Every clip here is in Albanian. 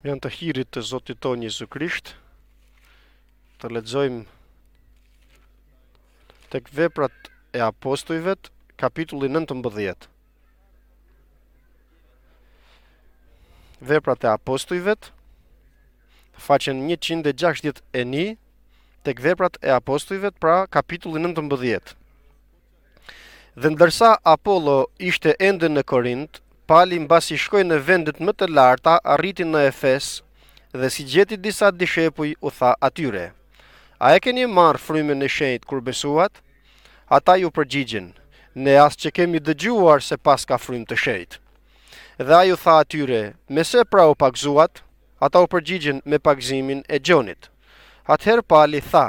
Janë të hirit të Zotit tonë Jezu Krisht, të lexojmë tek Veprat e Apostujvet, kapitulli 19. Veprat e Apostujvet, faqen 161, tek Veprat e Apostujvet, pra kapitulli 19. Dhe ndërsa Apollo ishte ende në Korint, Pali mbasi shkoi në vendet më të larta, arriti në Efes, dhe si gjeti disa dishepuj u tha atyre: A e keni marrë frymën e shenjtë kur besuat? Ata ju përgjigjen: Ne as që kemi dëgjuar se pas ka frymë të shenjtë. Dhe ai u tha atyre: Me se pra u pagzuat? Ata u përgjigjen: Me pagzimin e Gjonit. Atëherë Pali tha: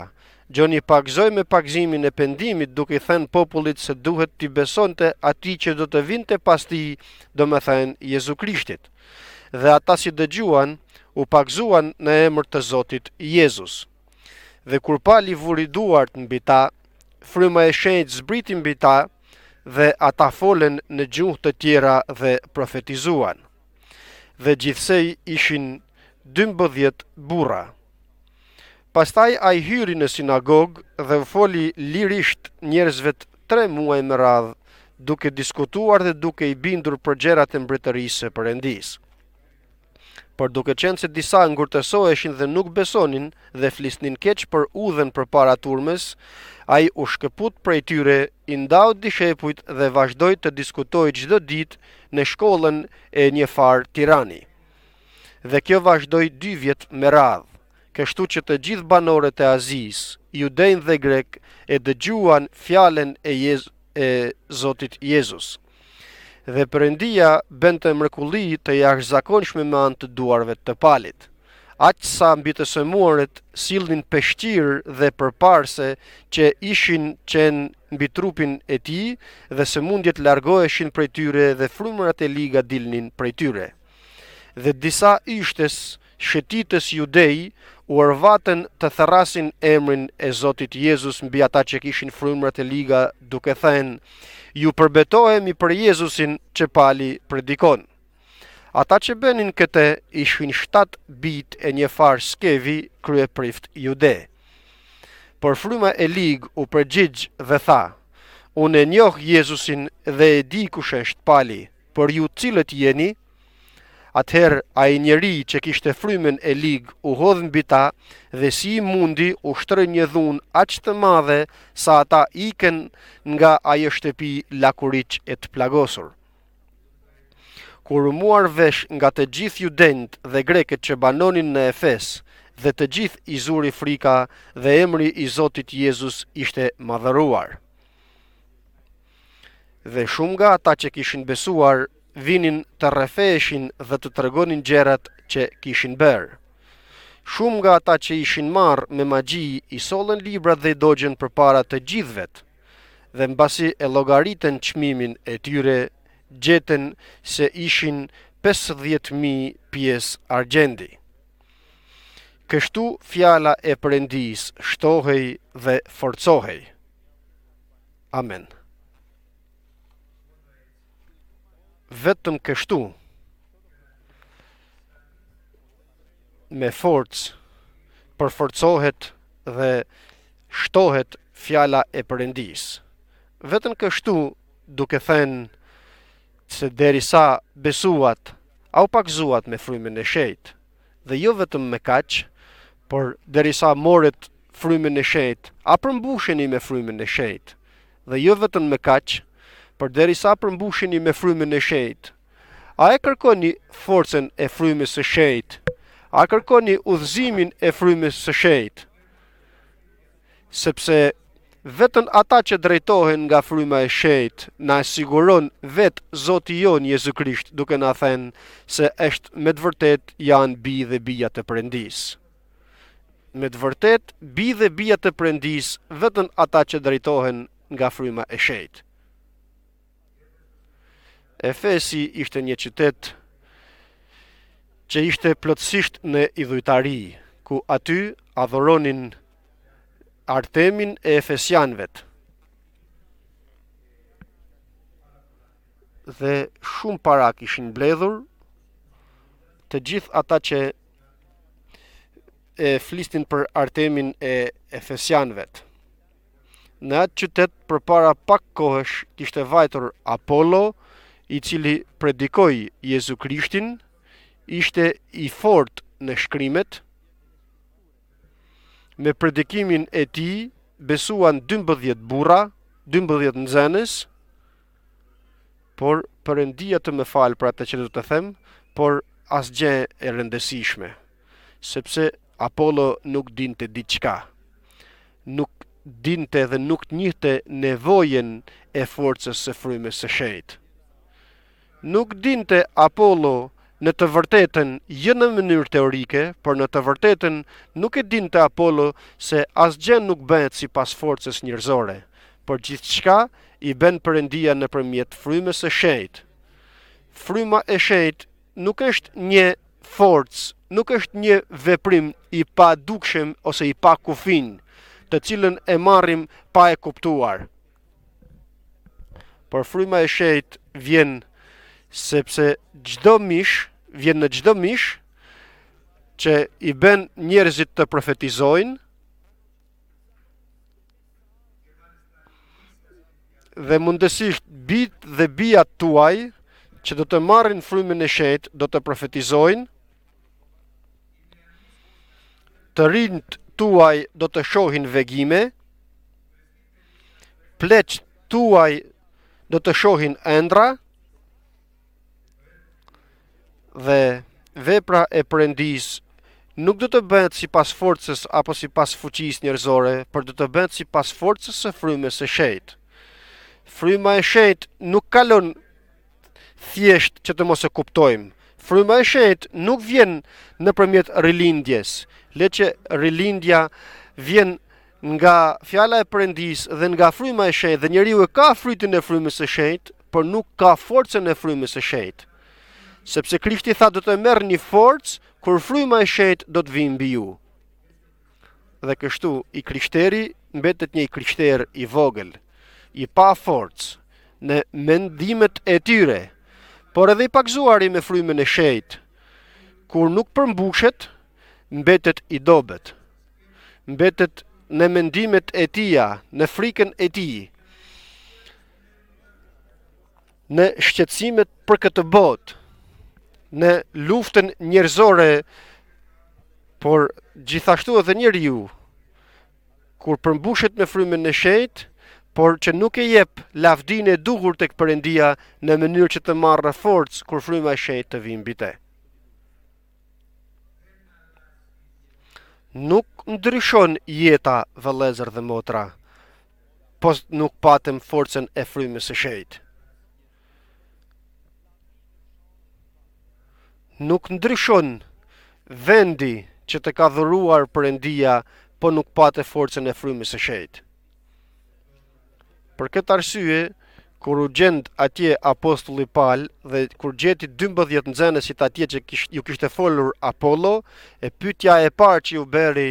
Gjoni pagzoi me pagzimin e pendimit, duke i thënë popullit se duhet t'i besonte atij që do të vinte pas tij, domethënë Jezu Krishtit. Dhe ata si dëgjuan, u pagzuan në emër të Zotit Jezus. Dhe kur Pali vuri duart mbi ta, fryma e shenjtë zbriti mbi ta, dhe ata folen në gjuhë të tjera dhe profetizuan. Dhe gjithsej ishin 12 burra. Pastaj ai hyri në sinagog dhe u foli lirisht njerëzve 3 muaj me radhë, duke diskutuar dhe duke i bindur për gjërat e mbretërisë së Perëndisë. Por duke qenë se disa ngurtësoheshin dhe nuk besonin dhe flisnin keq për udhën përpara turmes, ai u shkëput prej tyre, i ndau dishepujt dhe vazhdoi të diskutojë çdo ditë në shkollën e një far tirani. Dhe kjo vazhdoi 2 vjet me radhë. Kështu që të gjithë banorët e Azisë, judejnë dhe grek, e dëgjuan fjalen e Zotit Jezus. Dhe Perëndia bënte mrekulli të jashtëzakonshme me anë të duarve të Palit. Aq sa mbi të sëmuarit sillnin peshqir dhe përparse që ishin qenë mbi trupin e tij, dhe sëmundjet largoheshin prej tyre dhe frymërat e liga dilnin prej tyre. Dhe disa ishtes shëtitës judej u arvatën të therasin emrin e Zotit Jezus mbi ata që kishin frymërat e liga, duke thënë: Ju përbetohemi për Jezusin që Pali predikon. Ata që bënin këtë ishin 7 bijt e një far Skevi, kryeprift jude. Por fryma e lig u përgjigj dhe tha: Unë e njoh Jezusin dhe e di kush është Pali, por ju cilët jeni? Atëherë ai njeri që kishte frymën e lig u hodh mbi ta dhe si i mundi u shtroi një dhunë aq të madhe sa ata ikën nga ajo shtëpi lakuriq e të plagosur. Kur u muar vesh nga të gjithë judenjt dhe greket që banonin në Efes, dhe të gjithë i zuri frika dhe emri i Zotit Jezus ishte madhëruar. Dhe shumë nga ata që kishin besuar vinin të rrefeheshin dhe të tregonin gjërat që kishin bërë. Shumë nga ata që ishin marrë me magji i sollën librat dhe i dogjen përpara të gjithëvet, dhe mbasi e llogaritën çmimin e tyre, gjetën se ishin 50.000 pjesë argjendi. Kështu fjala e Perëndisë shtohej dhe forcohej. Amen. Vetëm kështu, me forcë, përforcohet dhe shtohet fjala e Perëndisë. Vetëm kështu, duke thënë se derisa besuat, au pagzuat me frymën e shenjtë, dhe jo vetëm me kaq, por derisa morët frymën e shenjtë, a përmbusheni me frymën e shenjtë, dhe jo vetëm me kaq, por derisa përmbusheni me frymën e shenjtë. A e kërkoni forcën e frymës së shenjtë? A kërkoni udhëzimin e frymës së shenjtë? Sepse vetëm ata që drejtohen nga fryma e shenjtë na siguron vet Zoti jon Jezu Krisht, duke na thënë se është me të vërtet janë bij dhe bija të Perëndisë. Me të vërtet bij dhe bija të Perëndisë vetëm ata që drejtohen nga fryma e shenjtë. Efesi ishte një qytet që ishte plotësisht në idhujtari, ku aty adhuronin Artemin e Efesianëvet. Dhe shumë para kishin mbledhur të gjithë ata që e flisnin për Artemin e Efesianëve. Në atë qytet përpara pak kohësh kishte vajtur Apollo, i cili predikoi Jezu Krishtin, ishte i fortë në shkrimet. Me predikimin e tij besuan 12 burra, 12 nxënës, por Perëndia të më falë për atë që do të them, por asgjë e rëndësishme, sepse Apollo nuk dinte diçka. Nuk dinte dhe nuk njihte nevojen e forcës së frymës së shenjtë. Nuk dinte Apollo në të vërtetën, jo në mënyrë teorike, por në të vërtetën nuk e dinte Apollo se asgjë nuk bëhet sipas forcës njerëzore, por gjithçka i bën Perëndia nëpërmjet frymës së shenjtë. Fryma e shenjtë nuk është një forcë, nuk është një veprim i padukshëm ose i pa kufij, të cilën e marrim pa e kuptuar. Por fryma e shenjtë vjen sepse vjen në çdo mish që i bën njerëzit të profetizojnë dhe mundësisht bijtë dhe bijat tuaj që do të marrin frymën e shenjtë do të profetizojnë, të rinjt tuaj do të shohin vegime, pleqt tuaj do të shohin ëndra, dhe vepra e Perëndis nuk do të bëhet sipas forcës apo sipas fuqisë njerëzore, por do të bëhet sipas forcës së frymës së shenjtë. Fryma e shenjtë nuk kalon thjesht që të mos e kuptojmë. Fryma e shenjtë nuk vjen nëpërmjet rilindjes. Le që rilindja vjen nga fjala e Perëndis dhe nga fryma e shenjtë, dhe njeriu e ka frytin e frymës së shenjtë, por nuk ka forcën e frymës së shenjtë. Sepse Krishti tha do të merr një forcë kur fryma e shenjtë do të vijë mbi ju. Dhe kështu i krishteri mbetet një krishter i vogël, i pa forcë në mendimet e tyre, por edhe i pagzuari me frymën e shenjtë. Kur nuk përmbushet, mbetet i dobët. Mbetet në mendimet e tija, në frikën e tij, në shqetësimet për këtë botë, në luftën njerëzore, por gjithashtu edhe njeriu, kur përmbushet me frymën e shenjtë, por që nuk e jep lavdinë e duhur tek Perëndia në mënyrë që të marrë forcë kur fryma e shenjtë të vijë mbi te. Nuk ndryshon jeta, vëllezër dhe motra, po nuk patëm forcën e frymës së shenjtë. Nuk ndryshon vendi që të ka dhuruar Perëndia, po nuk patë forcën e frymës së shenjtë. Për këtë arsye, kur u gjend atje apostulli Paul dhe kur gjeti 12 nxënësit atje që ju kishte folur Apollo, e pyetja e parë që ju bëri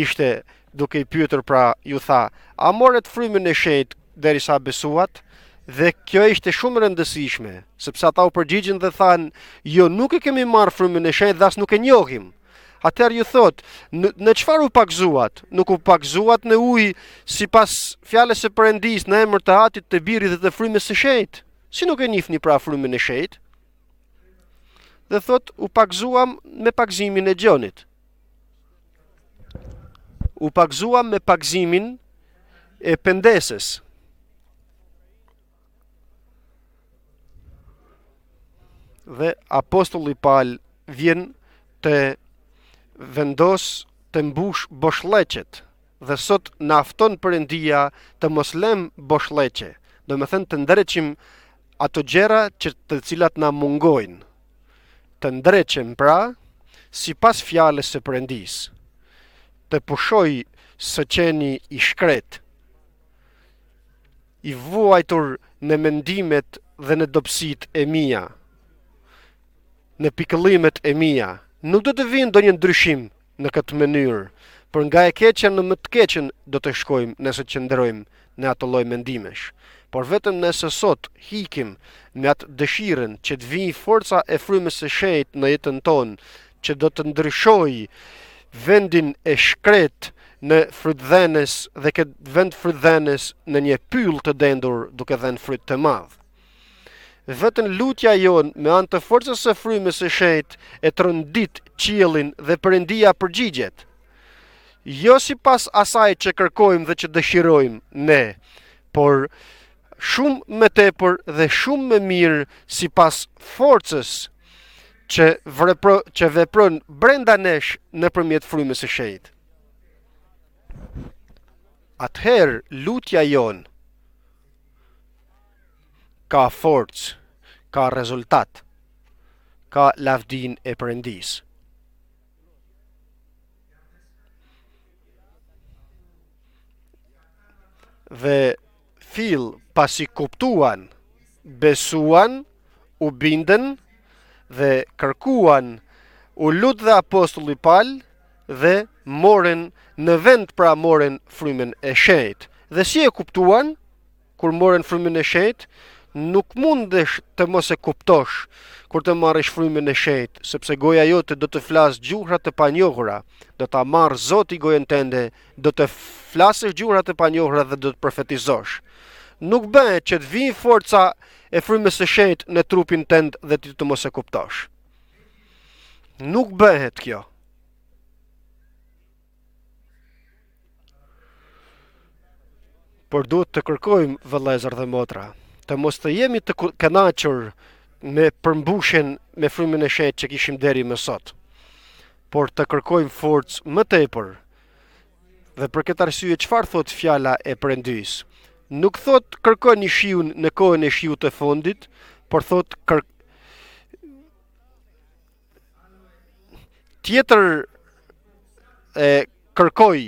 ishte duke i pyetur, pra ju tha, a morët frymën e shenjtë derisa besuat? Dhe kjo ishte shumë rëndësishme, sepse ata u përgjigjen dhe thanë, jo, nuk e kemi marrë frymën e shenjtë dhe as nuk e njohim. Atëherë ju thot, në çfarë u pagzuat? Nuk u pagzuat në ujë sipas fjalës së Perëndis, në emër të Atit, të Birit dhe të frymës së shenjtë. Si nuk e njihni pra frymën e shenjtë? Dhe thot, u pagzuam me pagzimin e gjonit. U pagzuam me pagzimin e pendesës. Dhe apostulli Paul vjen të vendos të mbush boshllëqet, dhe sot na afton Perëndia të mos lëm boshllëqe, do të thënë të ndreqim ato gjëra të cilat na mungojnë. Të ndreqim pra sipas fjalës së Perëndis. Të pushoj së qeni i shkret, i vuajtur në mendimet dhe në dobësitë e mia, në pikëllimet e mia. Nuk do të vinë ndonjë ndryshim në këtë mënyrë, por nga e keqja në më të keqen do të shkojmë nëse qëndrojmë në ato lloj mendimesh. Por vetëm nëse sot hikim me atë dëshirën që të vijë forca e frymës së shenjtë në jetën tonë, që do të ndryshojë vendin e shkret në frytdhenes dhe këtë vend frytdhenes në një pyll të dendur duke dhënë fryt të madh. Vetën lutja jon me anë të forcës së frymës së shenjtë e trondit qiellin dhe Perëndia përgjigjet. Jo sipas asaj që kërkojmë dhe që dëshirojmë ne, por shumë më tepër dhe shumë më mirë sipas forcës që vepron brenda nesh nëpërmjet frymës së shenjtë. Atëherë lutja jon ka forcë, ka rezultat, ka lavdin e Perëndisë. Dhe pasi kuptuan, besuan, u bindën dhe kërkuan, u lut dhe apostulli Paul dhe moren në vend pra moren frymën e shenjtë. Dhe si e kuptuan kur moren frymën e shenjtë? Nuk mundesh të mos e kuptosh kur të marrësh frymën e shenjtë, sepse goja jote do të flasë gjuhra të panjohura, do ta marrë Zoti gojën tënde, do të flasësh gjuhra të panjohura dhe do të profetizosh. Nuk bëhet që të vijë forca e frymës së shenjtë në trupin tënd dhe ti të mos e kuptosh. Nuk bëhet kjo. Por duhet të kërkojmë, vëllezër dhe motra, të mos të jemi të kënaqur me përmbushjen me frymën e shenjtë që kishim deri më sot, por të kërkojmë forcë më tepër. Dhe për këtë arsye çfarë thot fjala e Perëndisë? Nuk thot kërkoni shiun në kohën e shiut të fundit, por thot tjetër kërkoj.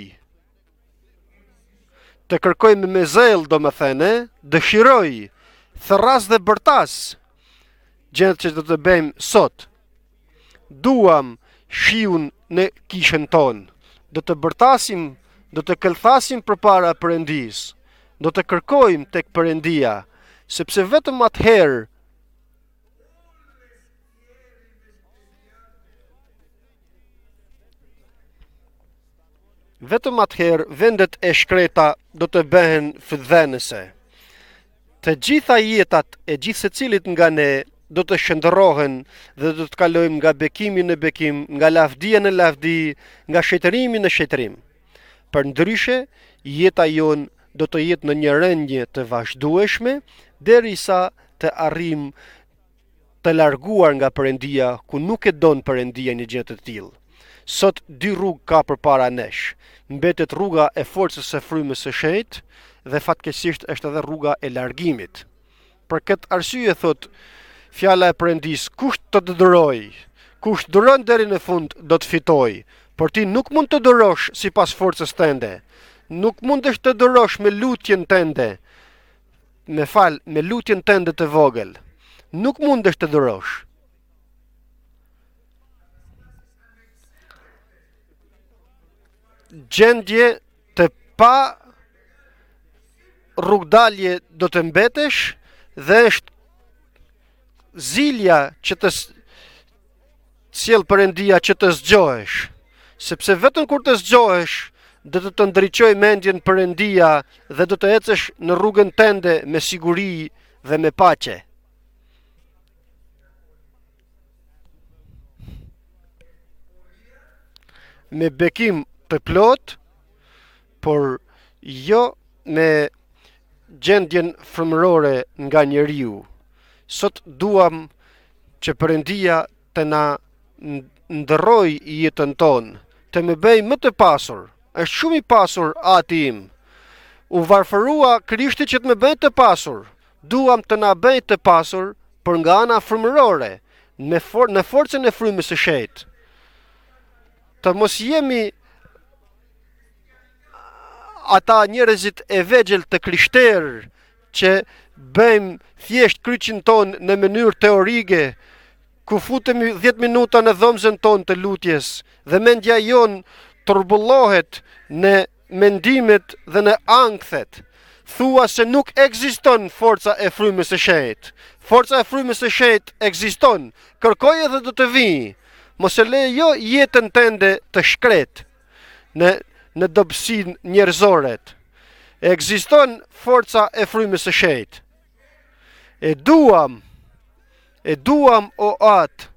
Të kërkojmë me zel, do më thënë, dëshiroj, thërras dhe bërtas, gjendë që do të bëjmë sot. Duam shiun në kishën tonë, do të bërtasim, do të këllthasim përpara Perëndisë, do të kërkojmë tek Perëndia, sepse vetëm atëherë vendet e shkreta do të bëhen frytdhënëse. Të gjitha jetat e gjithë secilit nga ne do të shndërrohen dhe do të kalojmë nga bekimi në bekim, nga lavdia në lavdi, nga shetërimi në shetërim. Përndryshe, jeta jon do të jetë në një rënje të vazhdueshme derisa të arrijmë të larguar nga Perëndia, ku nuk e don Perëndia një gjë të tillë. Sot dy rrugë ka përpara nesh. Mbetet rruga e forcës së frymës së shenjtë dhe fatkeqësisht është edhe rruga e largimit. Për këtë arsye thot fjala e Perëndisë, kush të dëroj, kush duron deri në fund do të fitojë, por ti nuk mund të durosh sipas forcës tënde. Nuk mundesh të durosh me lutjen tënde. Me lutjen tënde të vogël. Nuk mundesh të durosh. Gjendje të pa rrugdalje do të mbetesh dhe është zilja që të sjell Perëndia që të zgjohesh, sepse vetëm kur të zgjohesh do të ndriçoj mendjen Perëndia dhe do të ecësh në rrugën tënde me siguri dhe me paqe. Me bekim të plot, por jo me gjendjen frymërore nga njeriu. Sot duam që Perëndia të na ndërroj jetën tonë, të më bëj më të pasur. Është shumë i pasur ati im. U varfërua Krishti që të më bëj të pasur. Duam të na bëj të pasur për nga ana frymërore, në forcën e frymës së shenjtë. Të mos jemi ata njerëzit e vegjël të krishterë që bëjmë thjesht kryqin ton në mënyrë teorike, ku futemi 10 minuta në dhomzën ton të lutjes dhe mendja jon turbullohet në mendimet dhe në ankthet. Thua se nuk ekziston forca e frymës së shenjtë. Forca e frymës së shenjtë ekziston. Kërkoj edhe do të vijë. Mos e lejo jetën tënde të shkret në dobësinë njerëzore. Ekziston forca e frymës së shenjtë. E duam o atë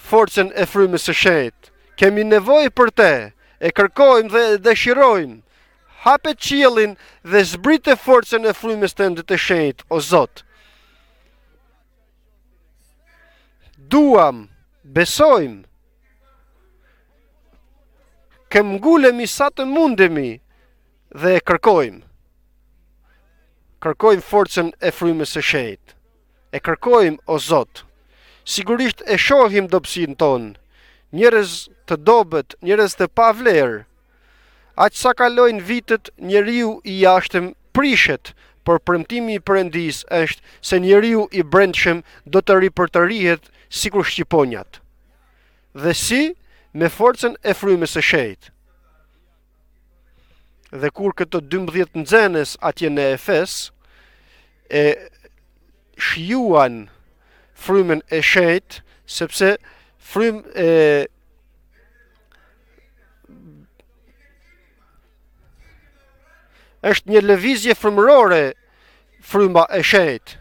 forcën e frymës së shenjtë. Kemi nevojë për te, e kërkojmë dhe dëshirojmë. Hape qiellin dhe zbrite forcën e frymës tënde të shenjtë, o Zot. Duam, besojmë, këmbgulemi sa të mundemi dhe e kërkojmë. Kërkojmë forcën e frymës së shenjtë. E kërkojmë, o Zot. Sigurisht e shohim dobësinë tonë. Njerëz të dobët, njerëz të pavlerë. Aq sa kalojnë vitet, njeriu i jashtëm prishet, por premtimi i Perëndis është se njeriu i brendshëm do të ripërtërihet sikur shqiponjat. Dhe si? Me forcën e frymës së shenjtë. Dhe kur këto 12 nxenes atje në Efes e shijuan frymën e shenjtë, sepse është një lëvizje frymërore fryma e shenjtë.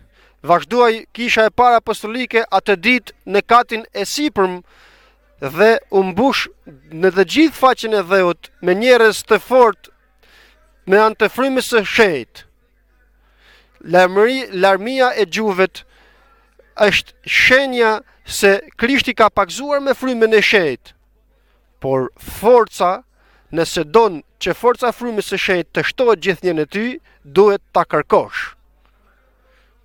Vazhduaj kisha e parë apostolike atë ditë në katin e sipërm dhe u mbush në të gjithë faqen e dheut me njerëz të fortë me anë të frymës së shenjtë. Larmia e gjuhëvet është shenja se Krishti ka pagzuar me frymën e shenjtë. Por forca, nëse don që forca e frymës së shenjtë të shtohet gjithnjë në ty, duhet ta kërkosh.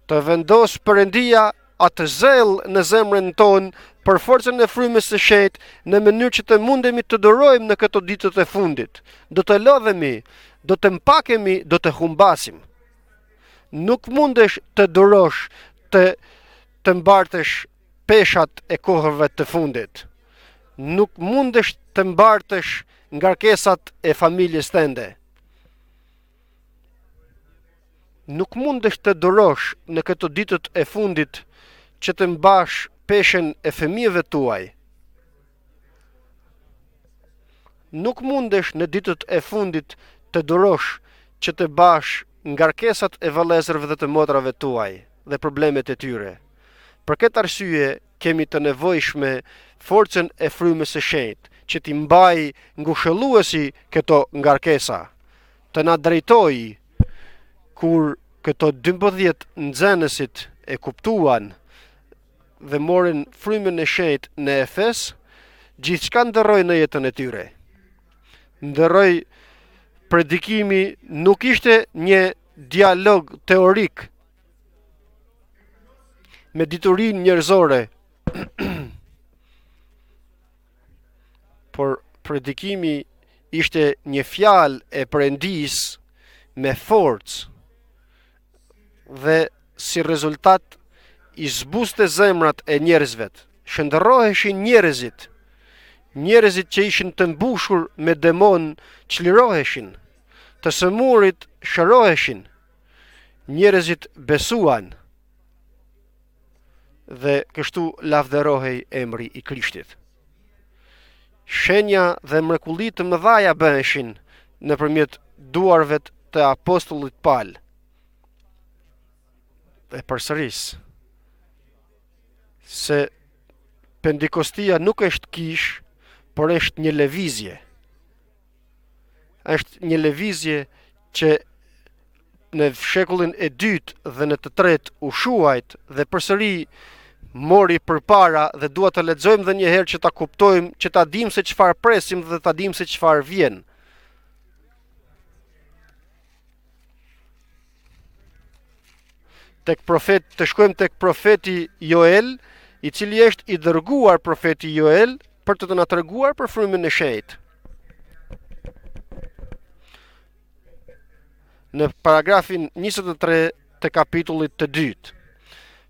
Të vendos Perëndia atë zell në zemrën tonë për forcën e frymës së shenjtë në mënyrë që të mundemi të durojmë në këto ditët e fundit. Do të lodhemi, do të mpakemi, do të humbasim. Nuk mundesh të durosh të mbartësh peshat e kohëve të fundit. Nuk mundesh të mbartësh ngarkesat e familjes tënde. Nuk mundesh të durosh në këto ditët e fundit që të mbash peshen e fëmijëve tuaj. Nuk mundesh në ditët e fundit të durosh që të bash ngarkesat e vëllezërve dhe të motrave tuaj dhe problemet e tyre. Për këtë arsye kemi të nevojshme forcën e frymës së shenjtë, që t'i mbaj ngushëlluesi këto ngarkesa, të na drejtojë kur këto 12 nxënësit e kuptuan dhe morën frymën e shenjtë në Efes, gjithçka ndërroi në jetën e tyre. Ndërroi predikimi nuk ishte një dialog teorik me diturinë njerëzore, por predikimi ishte një fjalë e Perëndis me forcë dhe si rezultat i zbuste zemrat e njerëzve. Shndërroheshin njerëzit që ishin të mbushur me demon çliroheshin, të sëmurit shëroheshin, njerëzit besuan dhe kështu lavdërohej emri i Krishtit. Shenja dhe mrekullitë të mëdha bëheshin nëpërmjet duarve të apostullit Paul. Dhe përsëris se Pendikostia nuk është kish, por është një lëvizje. Është një lëvizje që në shekullin e 2 dhe në të 3 u shuajt dhe përsëri mori përpara dhe dua të lexojmë edhe një herë që ta kuptojmë, që ta dimë se çfarë presim dhe ta dimë se çfarë vjen. Të shkojmë tek profeti Joel, i cili është i dërguar profeti Joel për të na treguar për frymën e shenjtë. Në paragrafin 23 të kapitullit të 2.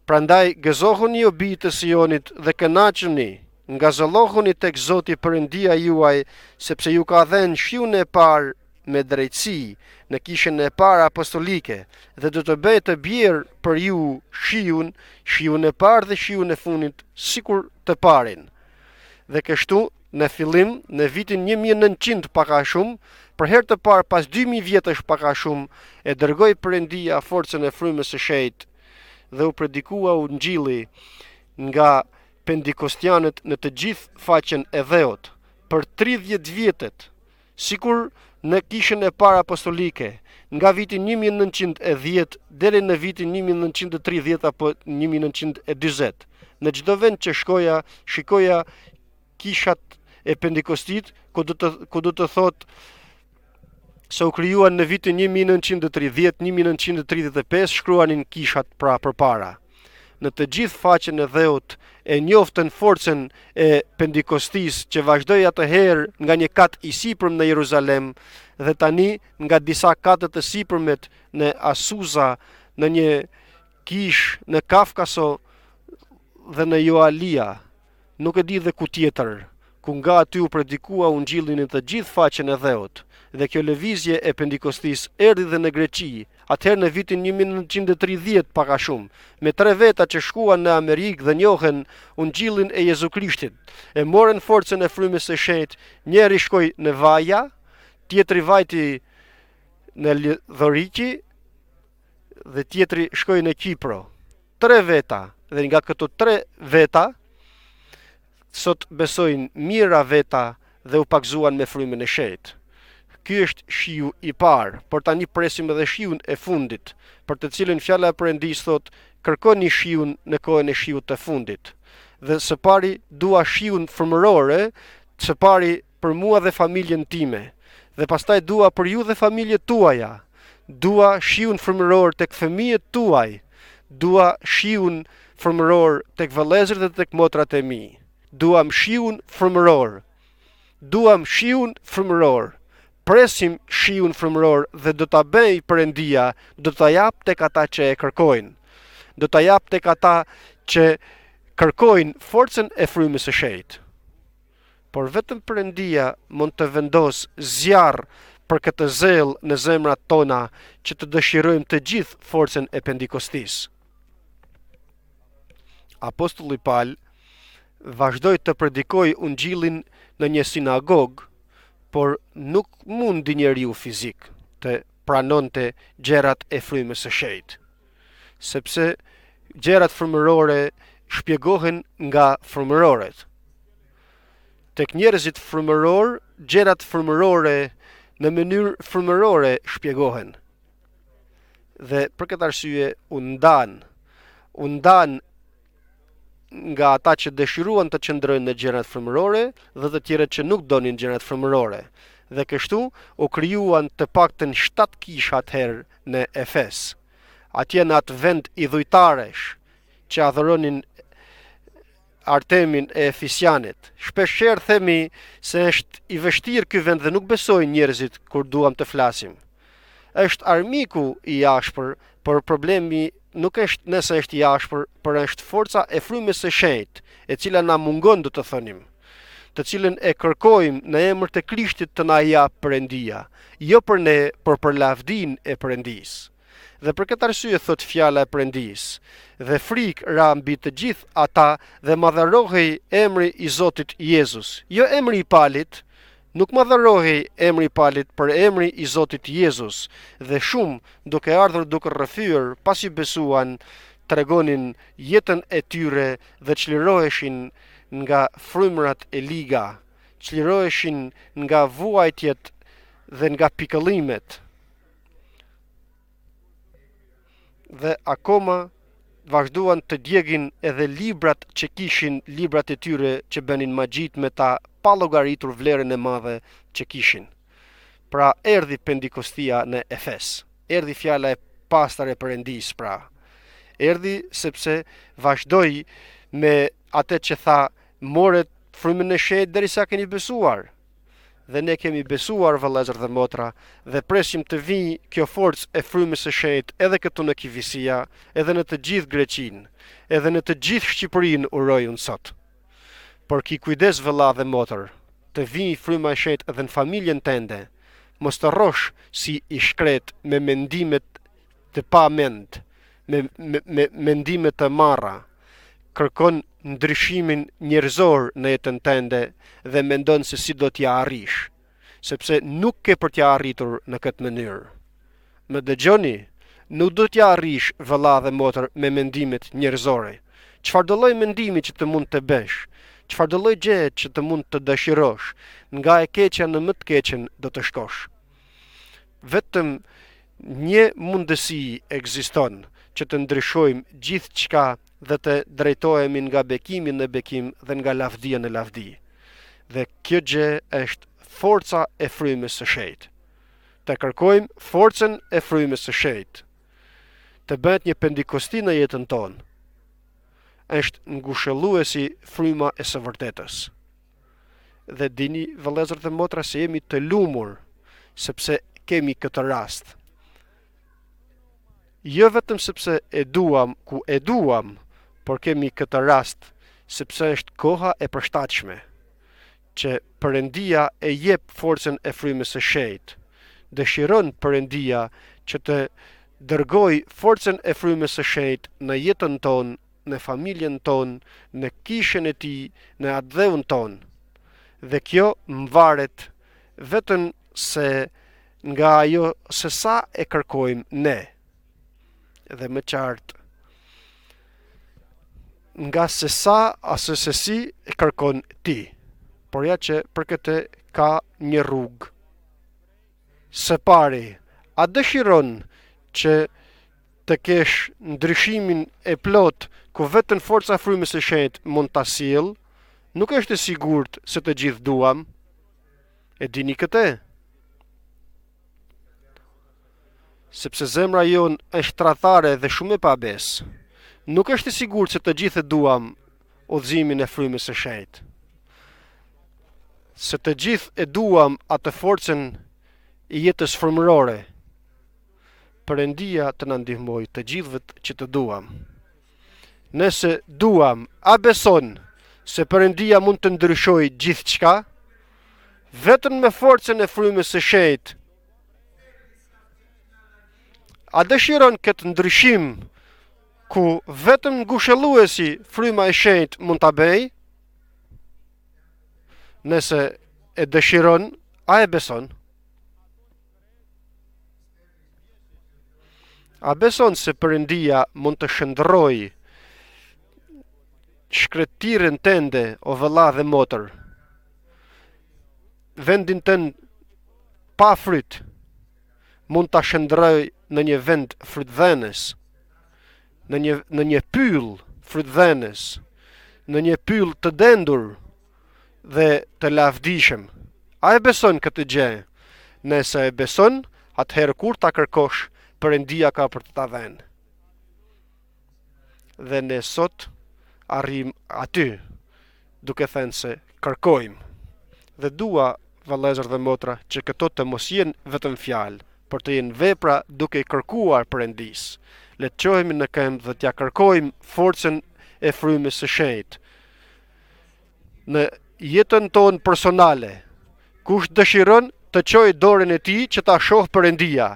Prandaj gëzohuni o bijtë të Sionit dhe kënaquni, ngazëllohuni tek Zoti Perëndia juaj, sepse ju ka dhënë shiun e parë me drejtësi në kishën e parë apostolike dhe do të bëjë të bjerë për ju shiun e parë dhe shiun e fundit sikur të parin. Dhe kështu, në fillim, në vitin 1900 paka shumë, për herë të parë pas 2000 vjetësh paka shumë, e dërgoi Perëndia forcën e frymës së shenjtë dhe u predikua ungjilli nga pendikostianët në të gjithë faqen e dheut për 30 vjetet, sikur në kishën e parë apostolike, nga viti 1910 deri në vitin 1930 apo 1940. Në çdo vend që shkoja, shikoja kishat e pendikostit, ku do të thotë se u krijuan në vitin 1930, 1935, shkruanin kishat pra përpara. Në të gjithë faqen e dheut e njoftën forcën e pendikostis që vazhdoi atëherë nga një kat i sipërm në Jeruzalem dhe tani nga disa katët të sipërmet në Asusa, në një kish në Kafkaso dhe në Joalia, nuk e di dhe ku tjetër, ku nga aty u predikua ungjillin në të gjithë faqen e dheut. Dhe kjo lëvizje e pendikostis erdhi dhe në Greqi, atëherë në vitin 1930 paka shumë, me 3 veta që shkuan në Amerikë dhe njohen ungjillin e Jezu Krishtit, e morën forcën e frymës së shenjtë. Njëri shkoi në Vaja, tjetri vajti në Dhoriki dhe tjetri shkoi në Kipro. 3 veta, dhe nga këto 3 veta sot besojnë mira veta dhe u pakzuan me frymën e shenjtë. Ky është shiu i parë, por tani presim edhe shiun e fundit, për të cilën fjala e Perëndisë thot: kërkoni shiun në kohën e shiut të fundit. Dhe së pari dua shiun frymërore, së pari për mua dhe familjen time, dhe pastaj dua për ju dhe familjet tuaja. Dua shiun frymëror tek fëmijët tuaj, dua shiun frymëror tek vëllezërit dhe tek motrat e mi. Duam shiun frymëror. Duam shiun frymëror. Presim shiun frymëror dhe do ta bëj Perëndia, do ta jap tek ata që e kërkojnë. Do ta jap tek ata që kërkojnë forcën e frymës së shenjtë. Por vetëm Perëndia mund të vendos zjarr për këtë zell në zemrat tona që të dëshirojmë të gjithë forcën e pendikostis. Apostulli Paul vazhdoi të predikojë ungjillin në një sinagogë, por nuk mundi njeriu fizik të pranonte gjërat e frymës së shenjtë, sepse gjërat frymërore shpjegohen nga frymëroret. Tek njerëzit frymëror, gjërat frymërore në mënyrë frymërore shpjegohen. Dhe për këtë arsye u ndan nga ata që dëshiruan të qëndrojnë në gjërat frymërore dhe të tjerët që nuk donin gjërat frymërore. Dhe kështu u krijuan të paktën 7 kisha atëherë në Efes. Atje në atë vend i dhujtaresh që adhuronin Artemin e Efisianit. Shpeshherë themi se është i vështirë ky vend dhe nuk besojnë njerëzit kur duam të flasim. Është armiku i ashpër, por problemi nuk është nëse është i ashpër, por është forca e frymës së shenjtë, e cila na mungon, do të thonim, të cilën e kërkojmë në emër të Krishtit të na jap Perëndia, jo për ne, por për lavdin e Perëndisë. Dhe për këtë arsye thot fjala e Perëndisë: dhe frikë ra mbi të gjithë ata dhe madhërohej emri i Zotit Jezus. Jo emri i Palit, nuk madhërohej emri i Palit, për emri i Zotit Jezus. Dhe shumë, duke ardhur duke rrëfyer, pasi besuan, tregonin jetën e tyre dhe çliroheshin nga frymrat e liga, çliroheshin nga vuajtjet dhe nga pikëllimet. Dhe akoma vazhduan të djegin edhe librat që kishin, librat e tyre që bënin magjit me ta, pa llogaritur vlerën e madhe që kishin. Pra erdhi Pendikostia në Efes. Erdhi fjala e pastër e Perëndisë, pra. Erdhi sepse vazhdoi me atë që tha: moret frymën e shenjtë derisa keni besuar. Dhe ne kemi besuar, vëllezër dhe motra, dhe presim të vijë kjo forcë e frymës së shenjtë edhe këtu në Kivisia, edhe në të gjithë Greqinë, edhe në të gjithë Shqipërinë uroj unë sot. Por ki kujdes, vëlla dhe motër, të vijë fryma e shenjtë edhe në familjen tënde. Mos të rrosh si i shkret me mendimet të pa mend, me mendime të marra. kërkon ndryshimin njerëzor në jetën tënde dhe mendon se si do t'ja arrish, sepse nuk ke për t'ja arritur në këtë mënyrë. Më dëgjoni, nuk do t'ja arrish vëlla dhe motër me mendimet njerëzore. Çfarë do lloj mendimi që të mund të bësh, çfarë do lloj gjeje që të mund të dëshirosh, nga e keqja në më të keqen do të shkosh. Vetëm një mundësi ekziston që të ndryshojmë gjithçka dhe të drejtohemi nga bekimi në bekim dhe nga lavdia në lavdi. Dhe kjo gjë është forca e frymës së shenjtë. Të kërkojmë forcën e frymës së shenjtë. Të bëhet një pendikosti në jetën tonë. Është ngushëlluesi fryma e së vërtetës. Dhe dini vëllezër dhe motra se jemi të lumur sepse kemi këtë rast. Jo vetëm sepse e duam ku e duam, por kemi këtë rast sepse është koha e përshtatshme që Perëndia e jep forcën e frymës së shenjtë. Dëshiron Perëndia që të dërgoj forcën e frymës së shenjtë në jetën tonë, në familjen tonë, në kishën e tij, në atë dheun tonë. Dhe kjo mvaret vetëm se nga ajo se sa e kërkojmë ne. Dhe më qartë, nga se sa ose se si e kërkon ti. Por ja që për këtë ka një rrugë. Së pari, a dëshiron që të kesh ndryshimin e plot ku vetëm forca e frymës së shenjtë mund ta sjellë? Nuk është e sigurt se të gjithë duam. E dini këtë? Sepse zemra jon është tradhare dhe shumë e pabes. Nuk është e sigurt se të gjithë duam udhëzimin e frymës së shenjtë. Se të gjithë e duam atë forcën i jetës frymërore. Perëndia të na ndihmojë të gjithëve që të duam. Nëse duam, a beson se Perëndia mund të ndryshojë gjithçka? Vetëm me forcën e frymës së shenjtë. A dëshiron këtë ndryshim ku vetëm ngushëlluesi fryma e shenjtë mund ta bëjë? Nëse e dëshiron, a e beson? A beson se Perëndia mund të shndërrojë shkretirën tënde, o vëlla dhe motër, vendin tënd pa fryt, mund ta shndërrojë në një vend frytdhënës, në një pyll frytdhënës, në një pyll të dendur dhe të lavdishëm. A e beson këtë gjë? Nëse e beson, atëherë kur ta kërkosh, Perëndia ka për të ta dhënë. Dhe ne sot arrim aty, duke thënë se kërkojmë. Dhe dua, vëllezër dhe motra, që këto të mos jenë vetëm fjalë, por të jenë vepra duke kërkuar Perëndis. Le të çohemi në këmbë dhe t'ja kërkojmë forcën e frymës së shenjtë. Në jetën tonë personale, kush dëshiron të çojë dorën e tij që ta shohë Perëndia.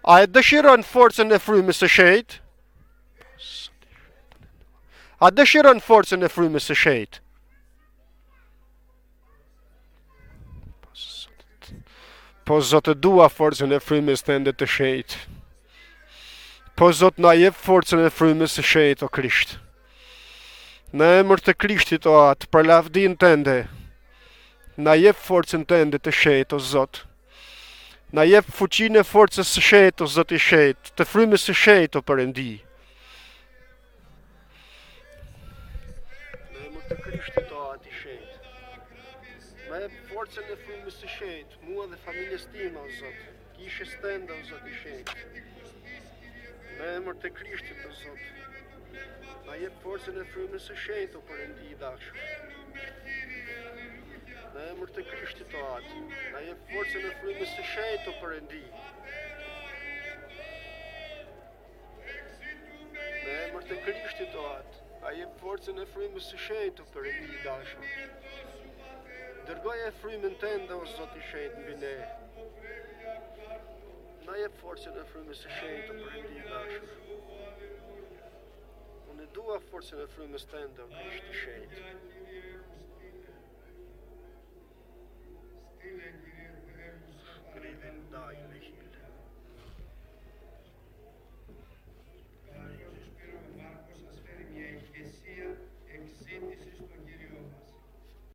A e dëshiron forcën e frymës së shenjtë? A dëshiron forcën e frymës së shenjtë? Po Zotë, dua forcën e frymës tënde të shenjtë. Po Zotë, na jep forcën e frymës së shenjtë, o Krisht. Në emër të Krishtit, o atë, për lavdin tënde, na jep forcën tënde të shenjtë, o Zotë. Na jep fuqinë e forcës së shenjtë, o Zoti i shenjtë, të frymës së shenjtë, o Perëndi. Në emër të Krishtit, o atë i shenjtë. Na jep forcën e frymës së shenjtë, mua dhe familjes time, o Zot, kishës tënde, o Zoti i shenjtë. Në emër të Krishtit, o Zot. Na jep forcën e frymës së shenjtë, o Perëndi i dashur. Në emër të Krishtit, o atë, na jep forcën e frymës së shenjtë, o Perëndi. Në emër të Krishtit, o atë, na jep forcën e frymës së shenjtë, o Perëndi i dashur. Dërgoje frymën tënde, o Zot i shenjtë, mbi ne. Na jep forcën e frymës së shenjtë, o Perëndi i dashur. Në dua forcën e frymës tënde, o Krishti i shenjtë.